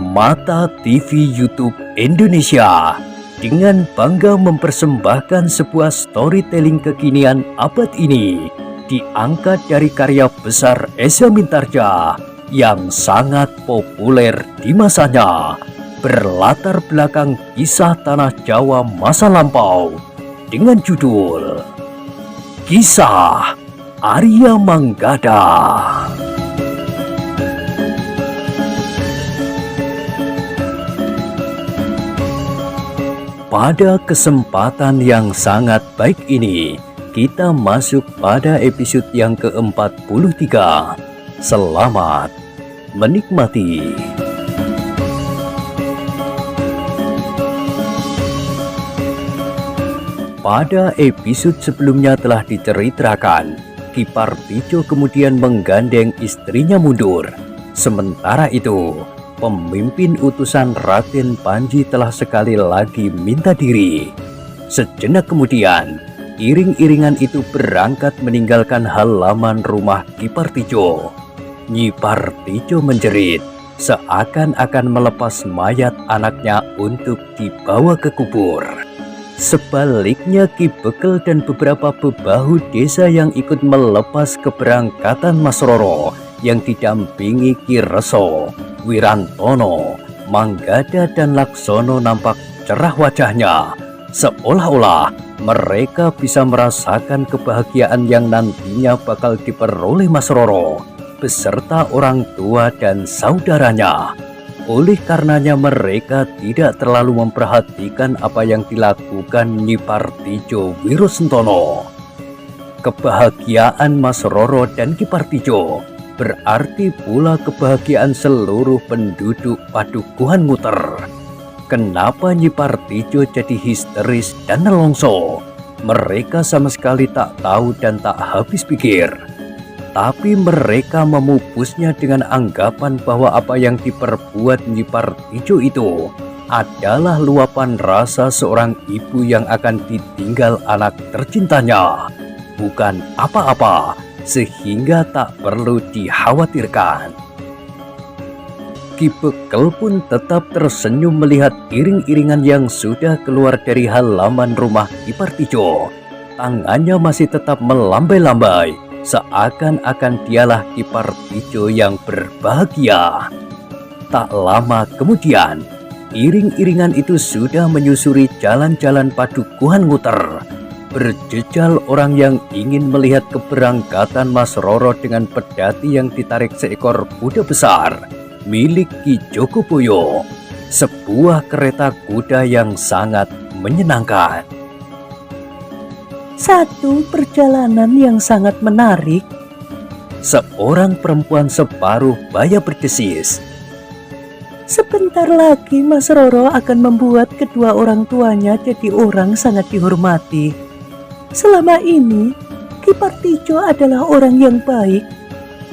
Permata TV YouTube Indonesia dengan bangga mempersembahkan sebuah storytelling kekinian abad ini diangkat dari karya besar Eza Mintarja yang sangat populer di masanya, berlatar belakang kisah tanah Jawa masa lampau dengan judul Kisah Arya Manggada. Pada kesempatan yang sangat baik ini, kita masuk pada episode yang ke-43. Selamat menikmati. Pada episode sebelumnya telah diceritakan, Ki Partijo kemudian menggandeng istrinya mundur. Sementara itu, pemimpin utusan Raden Panji telah sekali lagi minta diri. Sejenak kemudian, iring-iringan itu berangkat meninggalkan halaman rumah Ki Partijo. Nyi Partijo menjerit, seakan-akan melepas mayat anaknya untuk dibawa ke kubur. Sebaliknya Ki Bekel dan beberapa bebahu desa yang ikut melepas keberangkatan Mas Roro yang didampingi Ki Reso, Wirantono, Manggada dan Laksono nampak cerah wajahnya, seolah-olah mereka bisa merasakan kebahagiaan yang nantinya bakal diperoleh Mas Roro beserta orang tua dan saudaranya. Oleh karenanya mereka tidak terlalu memperhatikan apa yang dilakukan Nyi Partijo Wirosentono. Kebahagiaan Mas Roro dan Ki Partijo berarti pula kebahagiaan seluruh penduduk Padukuhan Muter. Kenapa Nyi Partijo jadi histeris dan nelongso? Mereka sama sekali tak tahu dan tak habis pikir. Tapi mereka memupusnya dengan anggapan bahwa apa yang diperbuat Nyi Partijo itu adalah luapan rasa seorang ibu yang akan ditinggal anak tercintanya, bukan apa-apa, sehingga tak perlu dikhawatirkan. Ki Bekel pun tetap tersenyum melihat iring-iringan yang sudah keluar dari halaman rumah Ki Partijo. Tangannya masih tetap melambai-lambai, seakan-akan dialah Ki Partijo yang berbahagia. Tak lama kemudian, iring-iringan itu sudah menyusuri jalan-jalan Padukuhan Muter. Berjejal orang yang ingin melihat keberangkatan Mas Roro dengan pedati yang ditarik seekor kuda besar milik Ki Jogoboyo, sebuah kereta kuda yang sangat menyenangkan. Satu perjalanan yang sangat menarik. Seorang perempuan separuh baya berdesis. Sebentar lagi Mas Roro akan membuat kedua orang tuanya jadi orang sangat dihormati. Selama ini, Ki Partijo adalah orang yang baik.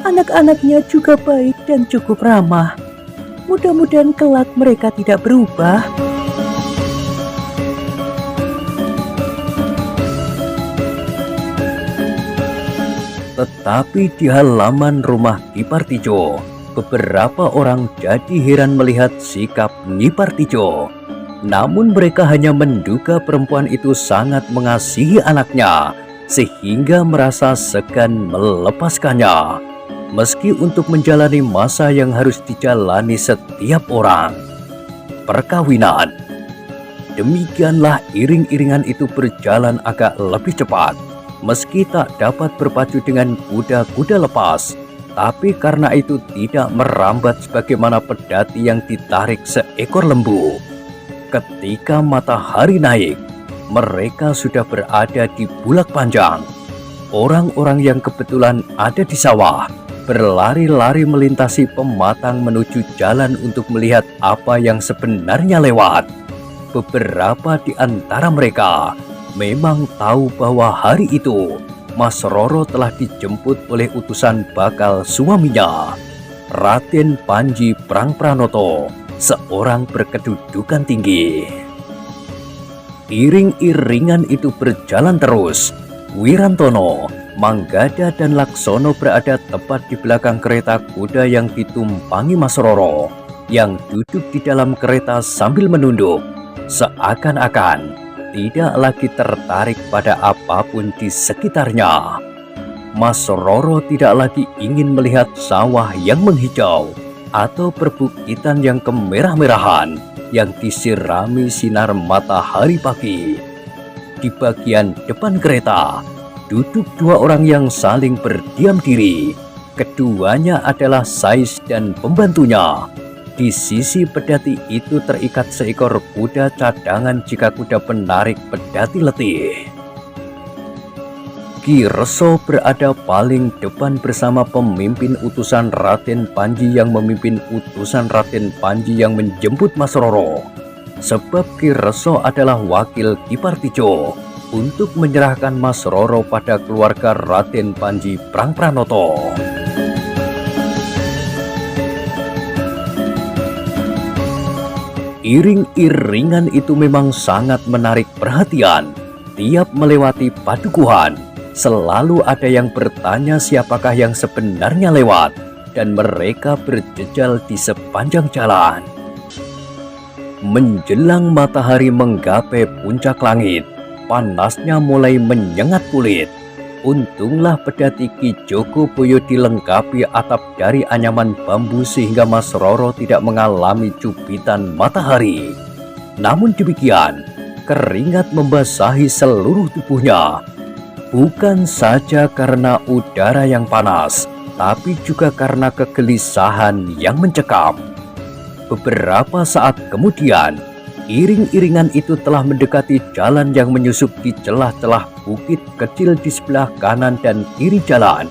Anak-anaknya juga baik dan cukup ramah. Mudah-mudahan kelak mereka tidak berubah. Tetapi di halaman rumah Ki Partijo, beberapa orang jadi heran melihat sikap Nyi Partijo. Namun mereka hanya menduga perempuan itu sangat mengasihi anaknya, sehingga merasa segan melepaskannya. Meski untuk menjalani masa yang harus dijalani setiap orang, perkawinan. Demikianlah iring-iringan itu berjalan agak lebih cepat. Meski tak dapat berpacu dengan kuda-kuda lepas, tapi karena itu tidak merambat sebagaimana pedati yang ditarik seekor lembu. Ketika matahari naik, mereka sudah berada di Bulak Panjang. Orang-orang yang kebetulan ada di sawah berlari-lari melintasi pematang menuju jalan untuk melihat apa yang sebenarnya lewat. Beberapa di antara mereka memang tahu bahwa hari itu Mas Roro telah dijemput oleh utusan bakal suaminya, Raden Panji Prangpranoto, seorang berkedudukan tinggi. Iring-iringan itu berjalan terus. Wirantono, Manggada dan Laksono berada tepat di belakang kereta kuda yang ditumpangi Mas Roro. yang duduk di dalam kereta sambil menunduk, seakan-akan tidak lagi tertarik pada apapun di sekitarnya. Mas Roro tidak lagi ingin melihat sawah yang menghijau atau perbukitan yang kemerah-merahan yang disirami sinar matahari pagi. Di bagian depan kereta duduk dua orang yang saling berdiam diri. Keduanya adalah Sais dan pembantunya. Di sisi pedati itu terikat seekor kuda cadangan jika kuda penarik pedati letih. Ki Reso berada paling depan bersama pemimpin utusan Raden Panji yang memimpin utusan Raden Panji yang menjemput Mas Roro. Sebab Ki Reso adalah wakil Ki Partijo untuk menyerahkan Mas Roro pada keluarga Raden Panji Prangpranoto. Iring-iringan itu memang sangat menarik perhatian. Tiap melewati padukuhan, selalu ada yang bertanya siapakah yang sebenarnya lewat, dan mereka berjejal di sepanjang jalan. Menjelang matahari menggapai puncak langit, panasnya mulai menyengat kulit. Untunglah pedati Ki Joko Boyo dilengkapi atap dari anyaman bambu sehingga Mas Roro tidak mengalami cubitan matahari. Namun demikian, keringat membasahi seluruh tubuhnya. Bukan saja karena udara yang panas, tapi juga karena kegelisahan yang mencekam. Beberapa saat kemudian, iring-iringan itu telah mendekati jalan yang menyusup di celah-celah bukit kecil di sebelah kanan dan kiri jalan.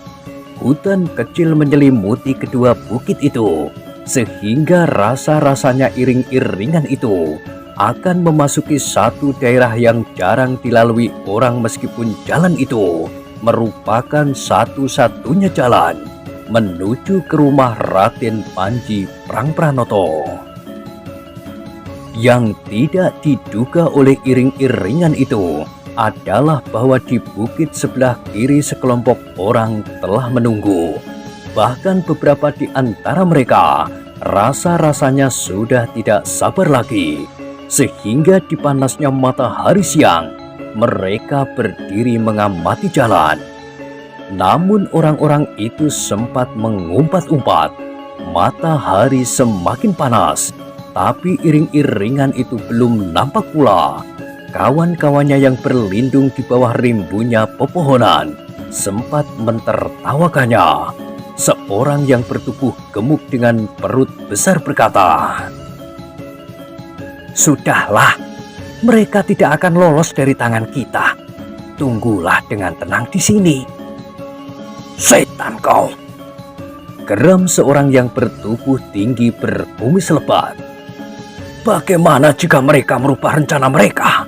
Hutan kecil menyelimuti kedua bukit itu, sehingga rasa-rasanya iring-iringan itu akan memasuki satu daerah yang jarang dilalui orang, meskipun jalan itu merupakan satu-satunya jalan menuju ke rumah Raden Panji Prangpranoto. Yang tidak diduga oleh iring-iringan itu adalah bahwa di bukit sebelah kiri sekelompok orang telah menunggu. Bahkan beberapa di antara mereka rasa-rasanya sudah tidak sabar lagi, sehingga di panasnya matahari siang mereka berdiri mengamati jalan. Namun orang-orang itu sempat mengumpat-umpat. Matahari semakin panas, tapi iring-iringan itu belum nampak pula. Kawan-kawannya yang berlindung di bawah rimbunya pepohonan sempat mentertawakannya. Seorang yang bertubuh gemuk dengan perut besar berkata, "Sudahlah, mereka tidak akan lolos dari tangan kita. Tunggulah dengan tenang di sini." "Setan kau!" geram seorang yang bertubuh tinggi berkumis lebat. "Bagaimana jika mereka merubah rencana mereka?"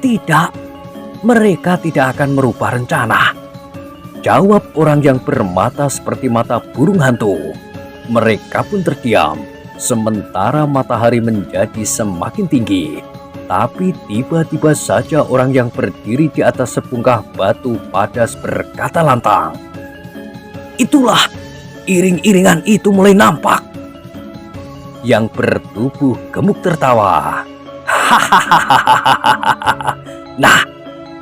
"Tidak, mereka tidak akan merubah rencana," jawab orang yang bermata seperti mata burung hantu. Mereka pun terdiam, sementara matahari menjadi semakin tinggi. Tapi tiba-tiba saja orang yang berdiri di atas sebungkah batu padas berkata lantang, "Itulah, iring-iringan itu mulai nampak." Yang bertubuh gemuk tertawa. "Hahaha. Nah,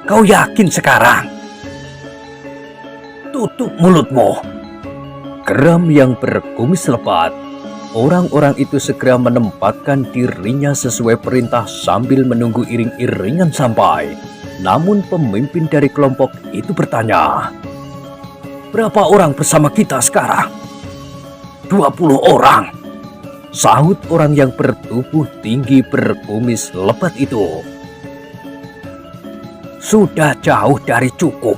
kau yakin sekarang?" "Tutup mulutmu," geram yang berkumis lebat. Orang-orang itu segera menempatkan dirinya sesuai perintah sambil menunggu iring-iringan sampai. Namun pemimpin dari kelompok itu bertanya, "Berapa orang bersama kita sekarang?" "20 orang," sahut orang yang bertubuh tinggi berkumis lebat itu. "Sudah jauh dari cukup,"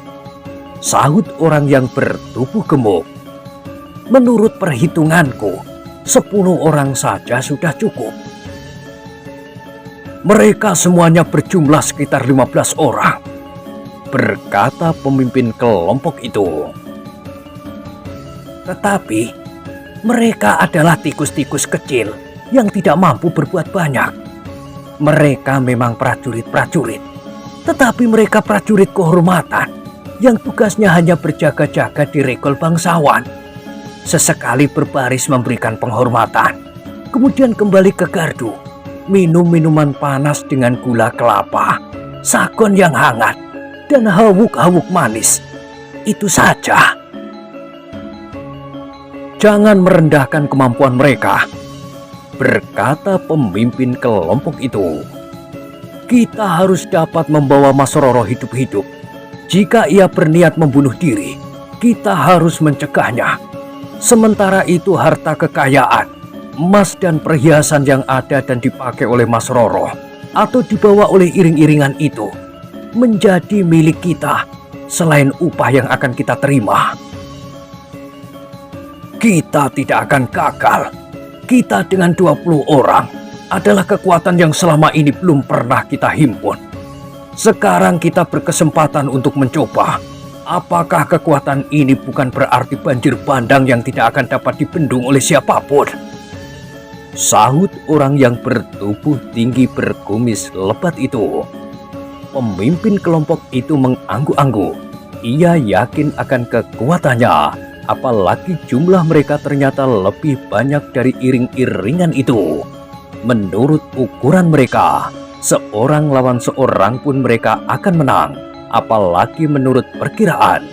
sahut orang yang bertubuh gemuk. "Menurut perhitunganku, 10 orang saja sudah cukup." "Mereka semuanya berjumlah sekitar 15 orang," berkata pemimpin kelompok itu. "Tetapi mereka adalah tikus-tikus kecil yang tidak mampu berbuat banyak. Mereka memang prajurit-prajurit, tetapi mereka prajurit kehormatan yang tugasnya hanya berjaga-jaga di regol bangsawan. Sesekali berbaris memberikan penghormatan. Kemudian kembali ke gardu, minum minuman panas dengan gula kelapa, sagon yang hangat, dan hawuk-hawuk manis. Itu saja. Jangan merendahkan kemampuan mereka, berkata pemimpin kelompok itu. Kita harus dapat membawa Mas Roro hidup-hidup. Jika ia berniat membunuh diri, kita harus mencegahnya. Sementara itu harta kekayaan, emas dan perhiasan yang ada dan dipakai oleh Mas Roro atau dibawa oleh iring-iringan itu menjadi milik kita selain upah yang akan kita terima. Kita tidak akan gagal. Kita dengan 20 orang adalah kekuatan yang selama ini belum pernah kita himpun. Sekarang kita berkesempatan untuk mencoba. Apakah kekuatan ini bukan berarti banjir bandang yang tidak akan dapat dibendung oleh siapapun? Sahut orang yang bertubuh tinggi berkumis lebat itu. Pemimpin kelompok itu mengangguk-angguk. Ia yakin akan kekuatannya. Apalagi jumlah mereka ternyata lebih banyak dari iring-iringan itu. Menurut ukuran mereka, seorang lawan seorang pun mereka akan menang. Apalagi menurut perkiraan,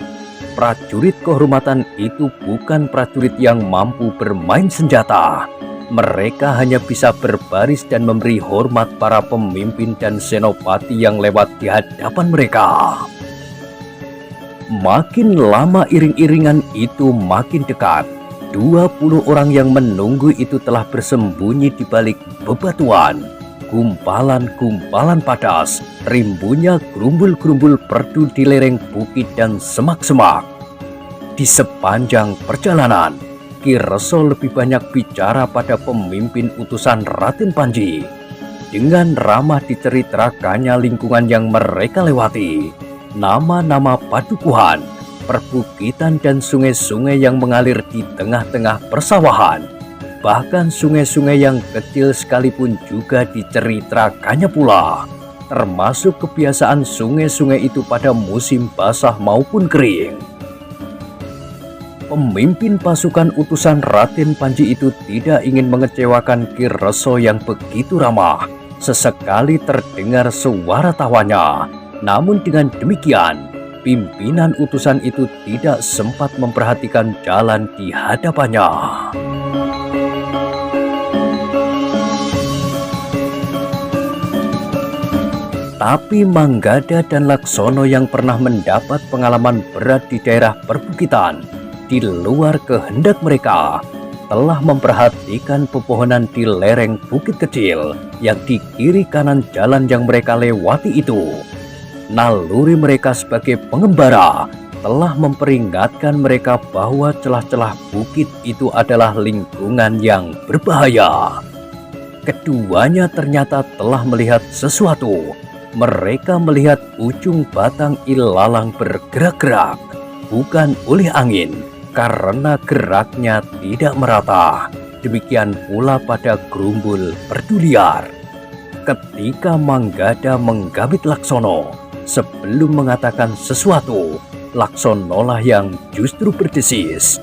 prajurit kehormatan itu bukan prajurit yang mampu bermain senjata. Mereka hanya bisa berbaris dan memberi hormat para pemimpin dan senopati yang lewat di hadapan mereka. Makin lama iring-iringan itu makin dekat. 20 orang yang menunggu itu telah bersembunyi di balik bebatuan, gumpalan-gumpalan padas, rimbunnya gerumbul-gerumbul perdu di lereng bukit dan semak-semak. Di sepanjang perjalanan, Ki Reso lebih banyak bicara pada pemimpin utusan Raden Panji. Dengan ramah diceritakannya lingkungan yang mereka lewati. Nama-nama padukuhan, perbukitan dan sungai-sungai yang mengalir di tengah-tengah persawahan. Bahkan sungai-sungai yang kecil sekalipun juga diceritakannya pula. Termasuk kebiasaan sungai-sungai itu pada musim basah maupun kering. Pemimpin pasukan utusan Raden Panji itu tidak ingin mengecewakan Ki Reso yang begitu ramah. Sesekali terdengar suara tawanya. Namun dengan demikian, pimpinan utusan itu tidak sempat memperhatikan jalan di hadapannya. Tapi Manggada dan Laksono yang pernah mendapat pengalaman berat di daerah perbukitan, di luar kehendak mereka, telah memperhatikan pepohonan di lereng bukit kecil yang di kiri kanan jalan yang mereka lewati itu. Naluri mereka sebagai pengembara telah memperingatkan mereka bahwa celah-celah bukit itu adalah lingkungan yang berbahaya. Keduanya ternyata telah melihat sesuatu. Mereka melihat ujung batang ilalang bergerak-gerak, bukan oleh angin, karena geraknya tidak merata. Demikian pula pada gerumbul perdu liar. Ketika Manggada menggabit Laksono, sebelum mengatakan sesuatu, Laksonolah yang justru berdesis.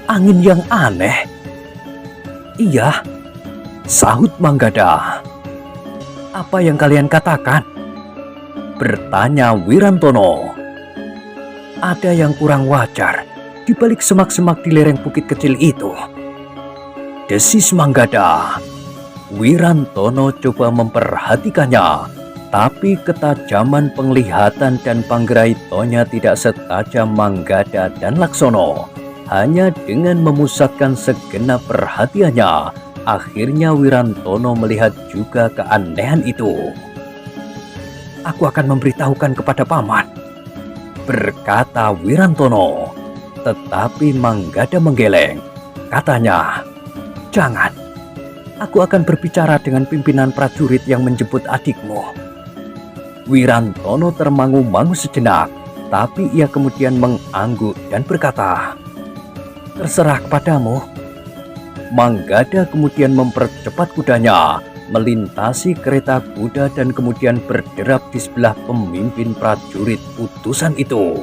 Angin yang aneh? Iya, sahut Manggada. Apa yang kalian katakan? Bertanya Wirantono. Ada yang kurang wajar di balik semak-semak di lereng bukit kecil itu, desis Manggada. Wirantono coba memperhatikannya. Tapi ketajaman penglihatan dan Panggraitonya tidak setajam Manggada dan Laksono. Hanya dengan memusatkan segenap perhatiannya, akhirnya Wirantono melihat juga keanehan itu. Aku akan memberitahukan kepada paman, berkata Wirantono. Tetapi Manggada menggeleng. Katanya, jangan. Aku akan berbicara dengan pimpinan prajurit yang menjemput adikmu. Wirantono termangu-mangu sejenak, tapi ia kemudian mengangguk dan berkata, terserah kepadamu. Manggada kemudian mempercepat kudanya, melintasi kereta kuda dan kemudian berderap di sebelah pemimpin prajurit utusan itu.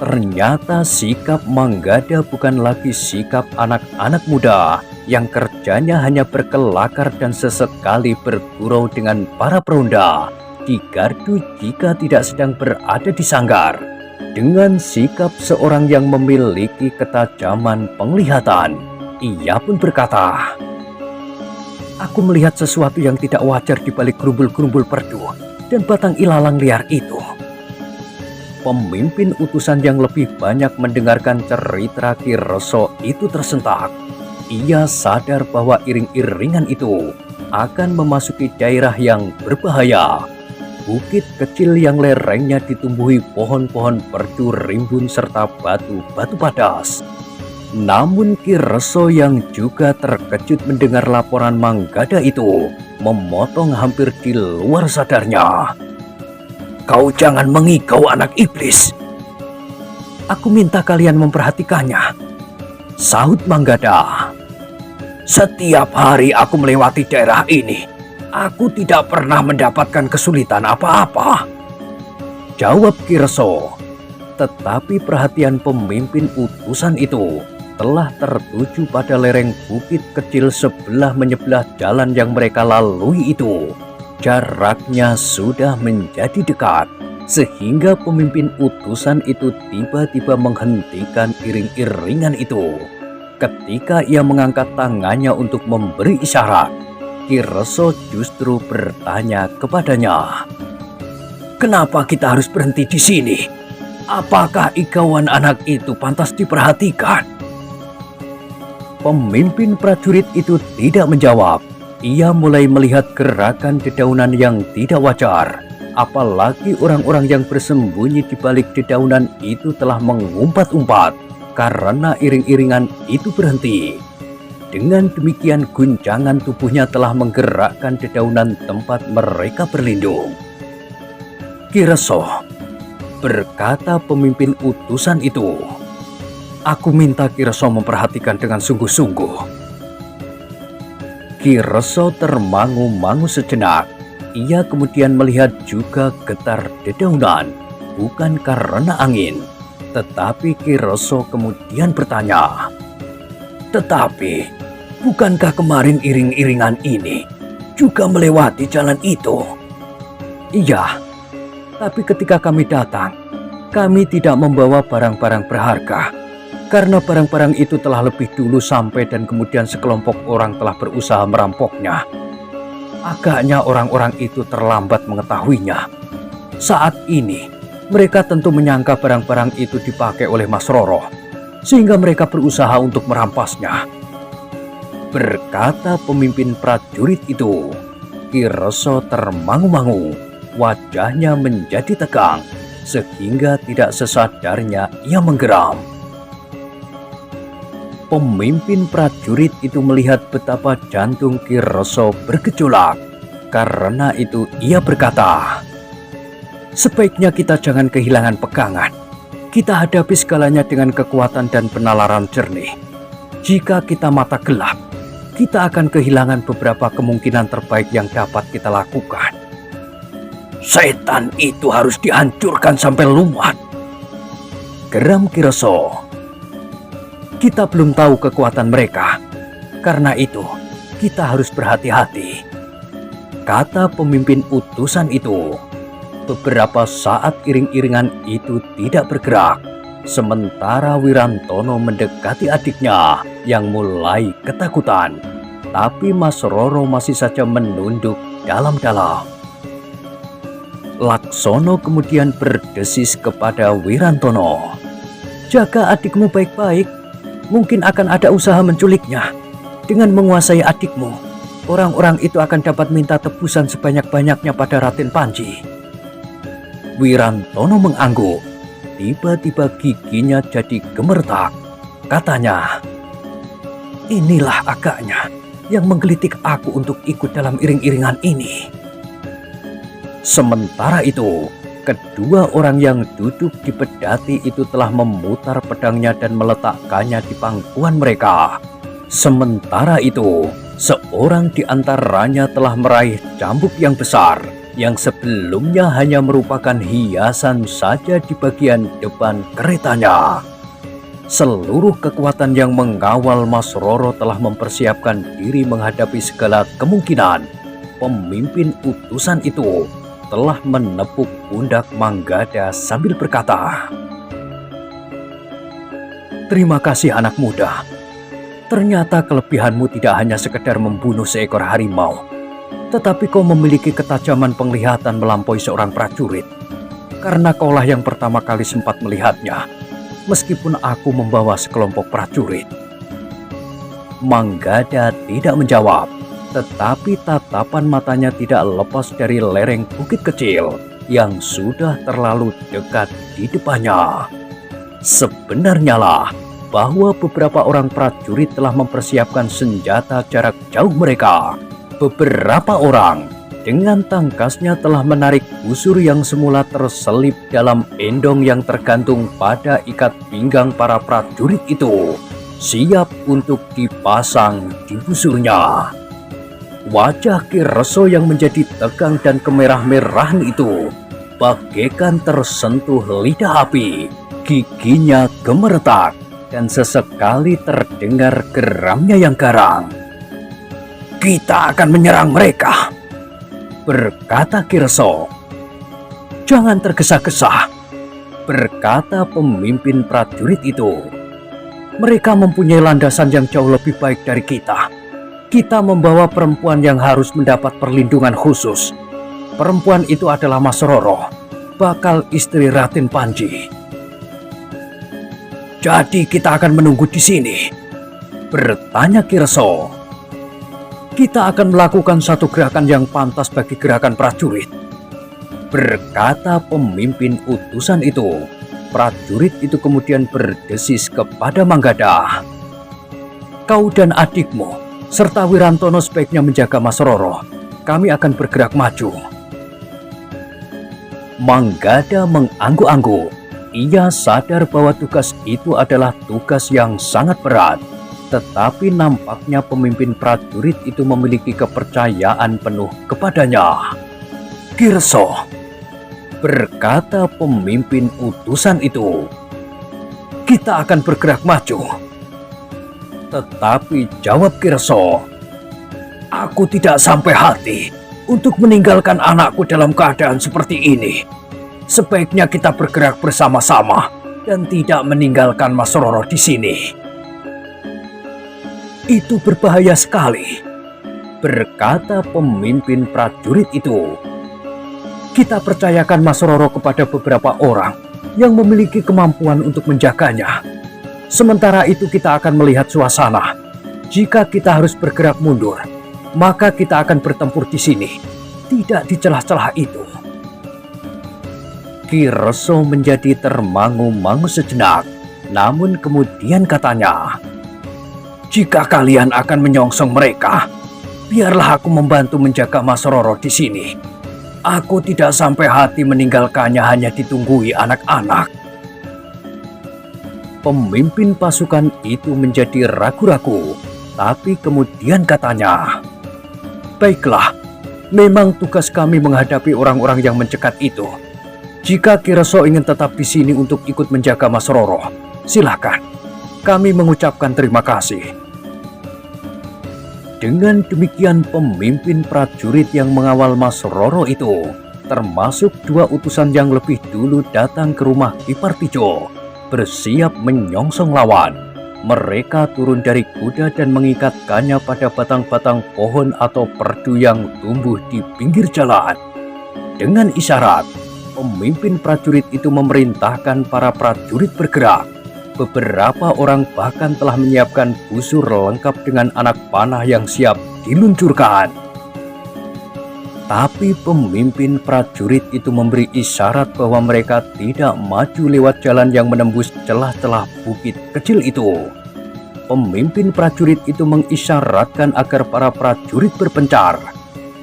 Ternyata sikap Manggada bukan lagi sikap anak-anak muda, yang kerjanya hanya berkelakar dan sesekali bergurau dengan para peronda di gardu jika tidak sedang berada di sanggar. Dengan sikap seorang yang memiliki ketajaman penglihatan, ia pun berkata, "Aku melihat sesuatu yang tidak wajar di balik gerumbul-gerumbul perdu dan batang ilalang liar itu." Pemimpin utusan yang lebih banyak mendengarkan cerita Ki Reso itu tersentak. Ia sadar bahwa iring-iringan itu akan memasuki daerah yang berbahaya. Bukit kecil yang lerengnya ditumbuhi pohon-pohon perdu rimbun serta batu-batu padas. Namun Ki Reso yang juga terkejut mendengar laporan Manggada itu memotong hampir di luar sadarnya. "Kau jangan mengigau, anak iblis. Aku minta kalian memperhatikannya," sahut Manggada. "Setiap hari aku melewati daerah ini, aku tidak pernah mendapatkan kesulitan apa-apa," jawab Ki Reso. Tetapi perhatian pemimpin utusan itu telah tertuju pada lereng bukit kecil sebelah menyebelah jalan yang mereka lalui itu. Jaraknya sudah menjadi dekat, sehingga pemimpin utusan itu tiba-tiba menghentikan iring-iringan itu. Ketika ia mengangkat tangannya untuk memberi isyarat, Ki Reso justru bertanya kepadanya, "Kenapa kita harus berhenti di sini? Apakah igauan anak itu pantas diperhatikan?" Pemimpin prajurit itu tidak menjawab. Ia mulai melihat gerakan dedaunan yang tidak wajar. Apalagi orang-orang yang bersembunyi di balik dedaunan itu telah mengumpat-umpat karena iring-iringan itu berhenti. Dengan demikian guncangan tubuhnya telah menggerakkan dedaunan tempat mereka berlindung. "Ki Reso," berkata pemimpin utusan itu, "aku minta Ki Reso memperhatikan dengan sungguh-sungguh." Ki Reso termangu-mangu sejenak. Ia kemudian melihat juga getar dedaunan, bukan karena angin. Tetapi Ki Reso kemudian bertanya, "Tetapi, bukankah kemarin iring-iringan ini juga melewati jalan itu?" "Iya, tapi ketika kami datang, kami tidak membawa barang-barang berharga, karena barang-barang itu telah lebih dulu sampai dan kemudian sekelompok orang telah berusaha merampoknya. Agaknya orang-orang itu terlambat mengetahuinya. Saat ini, mereka tentu menyangka barang-barang itu dipakai oleh Mas Roro, sehingga mereka berusaha untuk merampasnya," berkata pemimpin prajurit itu. Ki Reso termangu-mangu, wajahnya menjadi tegang, sehingga tidak sesadarnya ia menggeram. Pemimpin prajurit itu melihat betapa jantung Ki Reso bergejolak. Karena itu ia berkata, "Sebaiknya kita jangan kehilangan pegangan. Kita hadapi segalanya dengan kekuatan dan penalaran jernih. Jika kita mata gelap, kita akan kehilangan beberapa kemungkinan terbaik yang dapat kita lakukan." "Setan itu harus dihancurkan sampai lumat," geram Ki Reso. "Kita belum tahu kekuatan mereka. Karena itu, kita harus berhati-hati," kata pemimpin utusan itu. Beberapa saat iring-iringan itu tidak bergerak, sementara Wirantono mendekati adiknya yang mulai ketakutan. Tapi Mas Roro masih saja menunduk dalam-dalam. Laksono kemudian berdesis kepada Wirantono, "Jaga adikmu baik-baik. Mungkin akan ada usaha menculiknya. Dengan menguasai adikmu, orang-orang itu akan dapat minta tebusan sebanyak-banyaknya pada Raden Panji." Wirantono mengangguk. Tiba-tiba giginya jadi gemeretak. Katanya, "Inilah agaknya yang menggelitik aku untuk ikut dalam iring-iringan ini." Sementara itu, kedua orang yang duduk di pedati itu telah memutar pedangnya dan meletakkannya di pangkuan mereka. Sementara itu, seorang di antaranya telah meraih cambuk yang besar, yang sebelumnya hanya merupakan hiasan saja di bagian depan keretanya. Seluruh kekuatan yang mengawal Mas Roro telah mempersiapkan diri menghadapi segala kemungkinan. Pemimpin utusan itu telah menepuk pundak Manggada sambil berkata, "Terima kasih anak muda. Ternyata kelebihanmu tidak hanya sekedar membunuh seekor harimau, tetapi kau memiliki ketajaman penglihatan melampaui seorang prajurit. Karena kaulah yang pertama kali sempat melihatnya, meskipun aku membawa sekelompok prajurit." Manggada tidak menjawab, tetapi tatapan matanya tidak lepas dari lereng bukit kecil yang sudah terlalu dekat di depannya. Sebenarnya lah bahwa beberapa orang prajurit telah mempersiapkan senjata jarak jauh mereka. Beberapa orang dengan tangkasnya telah menarik busur yang semula terselip dalam endong yang tergantung pada ikat pinggang para prajurit itu, siap untuk dipasang di busurnya. Wajah Ki Reso yang menjadi tegang dan kemerah-merahan itu bagaikan tersentuh lidah api. Giginya gemeretak dan sesekali terdengar geramnya yang garang. "Kita akan menyerang mereka," berkata Ki Reso. "Jangan tergesa-gesa," berkata pemimpin prajurit itu. "Mereka mempunyai landasan yang jauh lebih baik dari kita. Kita membawa perempuan yang harus mendapat perlindungan khusus. Perempuan itu adalah Mas Roro, bakal istri Raden Panji." "Jadi kita akan menunggu di sini?" bertanya Ki Reso. "Kita akan melakukan satu gerakan yang pantas bagi gerakan prajurit," berkata pemimpin utusan itu. Prajurit itu kemudian berdesis kepada Manggada. "Kau dan adikmu serta Wirantono sebaiknya menjaga Mas Roro. Kami akan bergerak maju." Manggada mengangguk-angguk. Ia sadar bahwa tugas itu adalah tugas yang sangat berat. Tetapi nampaknya pemimpin prajurit itu memiliki kepercayaan penuh kepadanya. "Ki Reso," berkata pemimpin utusan itu, "kita akan bergerak maju." Tetapi jawab Ki Reso, "Aku tidak sampai hati untuk meninggalkan anakku dalam keadaan seperti ini. Sebaiknya kita bergerak bersama-sama dan tidak meninggalkan Mas Roro di sini." "Itu berbahaya sekali," berkata pemimpin prajurit itu. "Kita percayakan Mas Roro kepada beberapa orang yang memiliki kemampuan untuk menjaganya. Sementara itu kita akan melihat suasana. Jika kita harus bergerak mundur, maka kita akan bertempur di sini, tidak di celah-celah itu." Ki Reso menjadi termangu-mangu sejenak, namun kemudian katanya, "Jika kalian akan menyongsong mereka, biarlah aku membantu menjaga Mas Roro di sini. Aku tidak sampai hati meninggalkannya hanya ditunggui anak-anak." Pemimpin pasukan itu menjadi ragu-ragu, tapi kemudian katanya, "Baiklah, memang tugas kami menghadapi orang-orang yang mencekat itu. Jika Ki Reso ingin tetap di sini untuk ikut menjaga Mas Roro, silakan. Kami mengucapkan terima kasih." Dengan demikian pemimpin prajurit yang mengawal Mas Roro itu, termasuk dua utusan yang lebih dulu datang ke rumah Ki Partijo, bersiap menyongsong lawan. Mereka turun dari kuda dan mengikatkannya pada batang-batang pohon atau perdu yang tumbuh di pinggir jalan. Dengan isyarat, pemimpin prajurit itu memerintahkan para prajurit bergerak. Beberapa orang bahkan telah menyiapkan busur lengkap dengan anak panah yang siap diluncurkan. Tapi pemimpin prajurit itu memberi isyarat bahwa mereka tidak maju lewat jalan yang menembus celah-celah bukit kecil itu. Pemimpin prajurit itu mengisyaratkan agar para prajurit berpencar.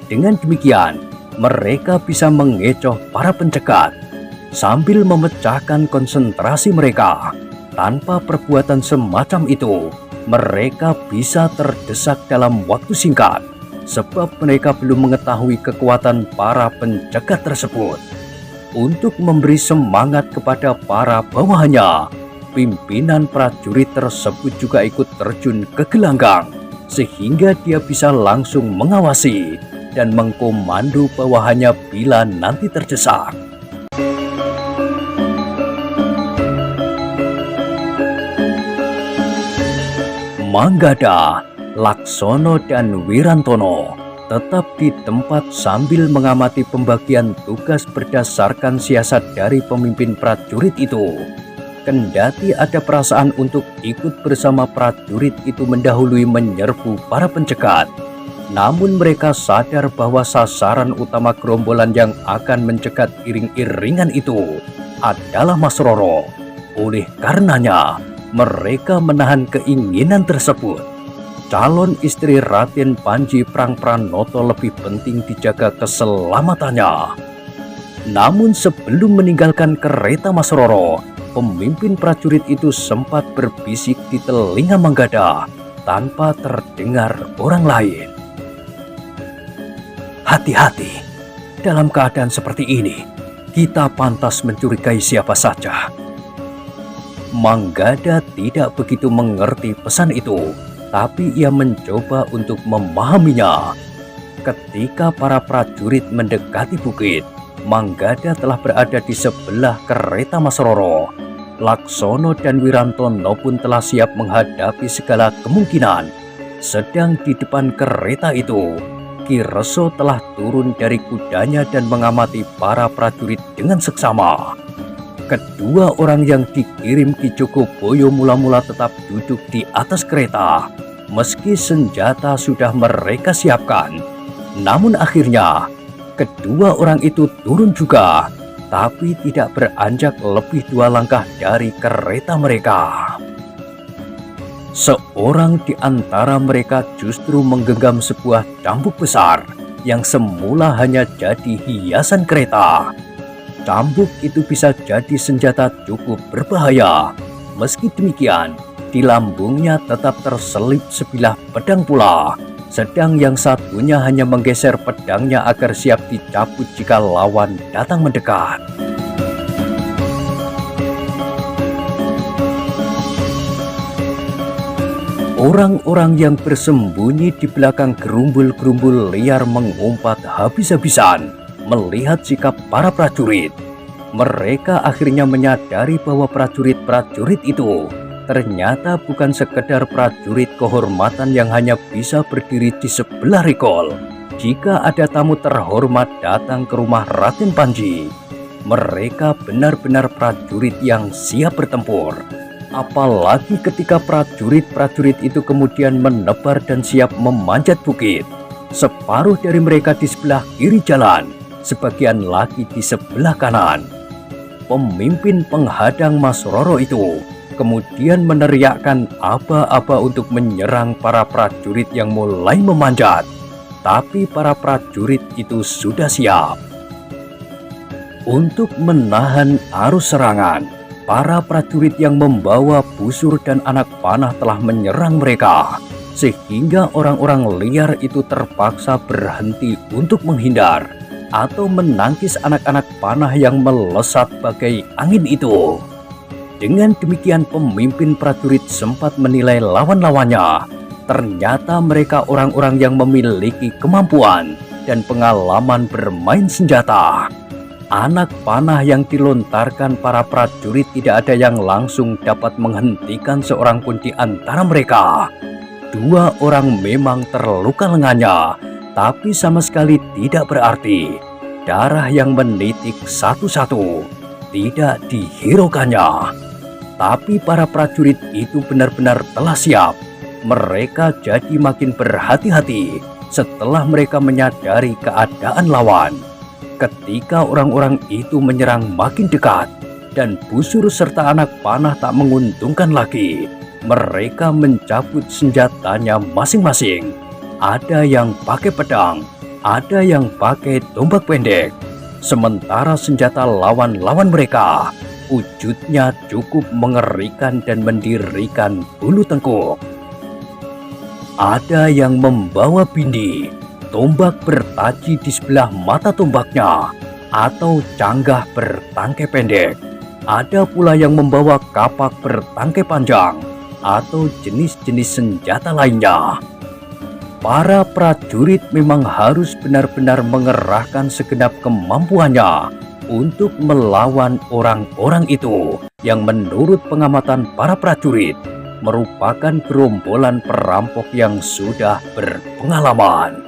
Dengan demikian, mereka bisa mengecoh para pencegat sambil memecahkan konsentrasi mereka. Tanpa perbuatan semacam itu, mereka bisa terdesak dalam waktu singkat, sebab mereka belum mengetahui kekuatan para pencegat tersebut. Untuk memberi semangat kepada para bawahannya, pimpinan prajurit tersebut juga ikut terjun ke gelanggang, sehingga dia bisa langsung mengawasi dan mengkomando bawahannya bila nanti terdesak. Manggada, Laksono, dan Wirantono tetap di tempat sambil mengamati pembagian tugas berdasarkan siasat dari pemimpin prajurit itu. Kendati ada perasaan untuk ikut bersama prajurit itu mendahului menyerbu para pencegat, namun mereka sadar bahwa sasaran utama gerombolan yang akan mencegat iring-iringan itu adalah Mas Roro. Oleh karenanya, mereka menahan keinginan tersebut. Calon istri Raden Panji Prangpranoto lebih penting dijaga keselamatannya. Namun sebelum meninggalkan kereta Mas Roro, pemimpin prajurit itu sempat berbisik di telinga Manggada tanpa terdengar orang lain. Hati-hati, dalam keadaan seperti ini, kita pantas mencurigai siapa saja. Manggada tidak begitu mengerti pesan itu, tapi ia mencoba untuk memahaminya. Ketika para prajurit mendekati bukit, Manggada telah berada di sebelah kereta Mas Roro. Laksono dan Wirantono pun telah siap menghadapi segala kemungkinan. Sedang di depan kereta itu, Ki Reso telah turun dari kudanya dan mengamati para prajurit dengan seksama. Kedua orang yang dikirim Ki Jogoboyo mula-mula tetap duduk di atas kereta, meski senjata sudah mereka siapkan. Namun akhirnya, kedua orang itu turun juga, tapi tidak beranjak lebih 2 langkah dari kereta mereka. Seorang di antara mereka justru menggenggam sebuah cambuk besar yang semula hanya jadi hiasan kereta. Cambuk itu bisa jadi senjata cukup berbahaya. Meski demikian, di lambungnya tetap terselip sebilah pedang pula, sedang yang satunya hanya menggeser pedangnya agar siap dicabut jika lawan datang mendekat. Orang-orang yang bersembunyi di belakang gerumbul-gerumbul liar mengumpat habis-habisan melihat sikap para prajurit. Mereka akhirnya menyadari bahwa prajurit-prajurit itu ternyata bukan sekedar prajurit kehormatan yang hanya bisa berdiri di sebelah rekol jika ada tamu terhormat datang ke rumah Raden Panji. Mereka benar-benar prajurit yang siap bertempur. Apalagi ketika prajurit-prajurit itu kemudian menebar dan siap memanjat bukit. Separuh dari mereka di sebelah kiri jalan, sebagian lagi di sebelah kanan. Pemimpin penghadang Mas Roro itu kemudian meneriakkan aba-aba untuk menyerang para prajurit yang mulai memanjat. Tapi para prajurit itu sudah siap. Untuk menahan arus serangan, para prajurit yang membawa busur dan anak panah telah menyerang mereka, sehingga orang-orang liar itu terpaksa berhenti untuk menghindar atau menangkis anak-anak panah yang melesat bagai angin itu. Dengan demikian pemimpin prajurit sempat menilai lawan-lawannya. Ternyata mereka orang-orang yang memiliki kemampuan dan pengalaman bermain senjata. Anak panah yang dilontarkan para prajurit tidak ada yang langsung dapat menghentikan seorang pun di antara mereka. 2 orang memang terluka lengannya, tapi sama sekali tidak berarti darah yang menitik satu-satu tidak dihiraukannya. Tapi para prajurit itu benar-benar telah siap. Mereka jadi makin berhati-hati setelah mereka menyadari keadaan lawan. Ketika orang-orang itu menyerang makin dekat dan busur serta anak panah tak menguntungkan lagi, mereka mencabut senjatanya masing-masing. Ada yang pakai pedang, ada yang pakai tombak pendek. Sementara senjata lawan-lawan mereka wujudnya cukup mengerikan dan mendirikan bulu tengkuk. Ada yang membawa bindi, tombak bertaji di sebelah mata tombaknya, atau canggah bertangkai pendek. Ada pula yang membawa kapak bertangkai panjang atau jenis-jenis senjata lainnya. Para prajurit memang harus benar-benar mengerahkan segenap kemampuannya untuk melawan orang-orang itu yang menurut pengamatan para prajurit merupakan gerombolan perampok yang sudah berpengalaman.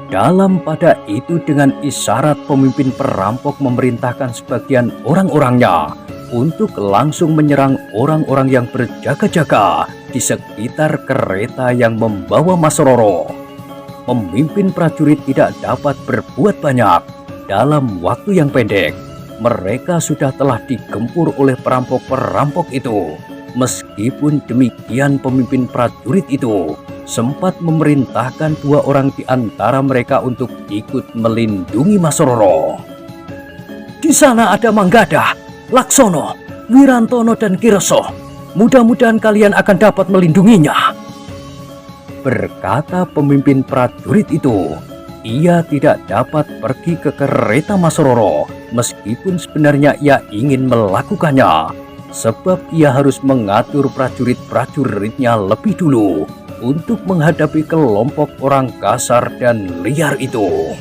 Dalam pada itu, dengan isyarat pemimpin perampok memerintahkan sebagian orang-orangnya untuk langsung menyerang orang-orang yang berjaga-jaga di sekitar kereta yang membawa Mas Roro. Pemimpin prajurit tidak dapat berbuat banyak dalam waktu yang pendek. Mereka sudah telah digempur oleh perampok-perampok itu. Meskipun demikian, pemimpin prajurit itu sempat memerintahkan 2 orang di antara mereka untuk ikut melindungi Mas Roro. Di sana ada Manggada, Laksono, Wirantono, dan Kiroso. Mudah-mudahan kalian akan dapat melindunginya, berkata pemimpin prajurit itu. Ia tidak dapat pergi ke kereta Mas Roro meskipun sebenarnya ia ingin melakukannya, sebab ia harus mengatur prajurit-prajuritnya lebih dulu untuk menghadapi kelompok orang kasar dan liar itu.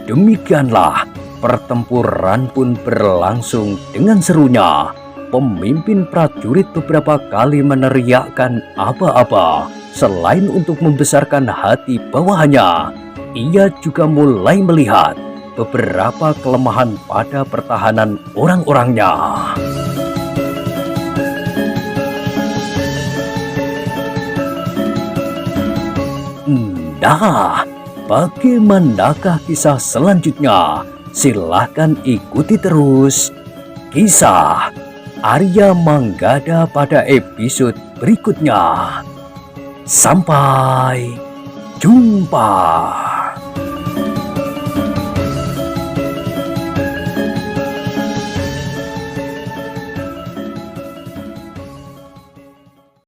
Demikianlah pertempuran pun berlangsung dengan serunya. Pemimpin prajurit beberapa kali meneriakkan aba-aba. Selain untuk membesarkan hati bawahannya, ia juga mulai melihat beberapa kelemahan pada pertahanan orang-orangnya. Nah, bagaimanakah kisah selanjutnya? Silahkan ikuti terus kisah Arya Manggada pada episode berikutnya. Sampai jumpa.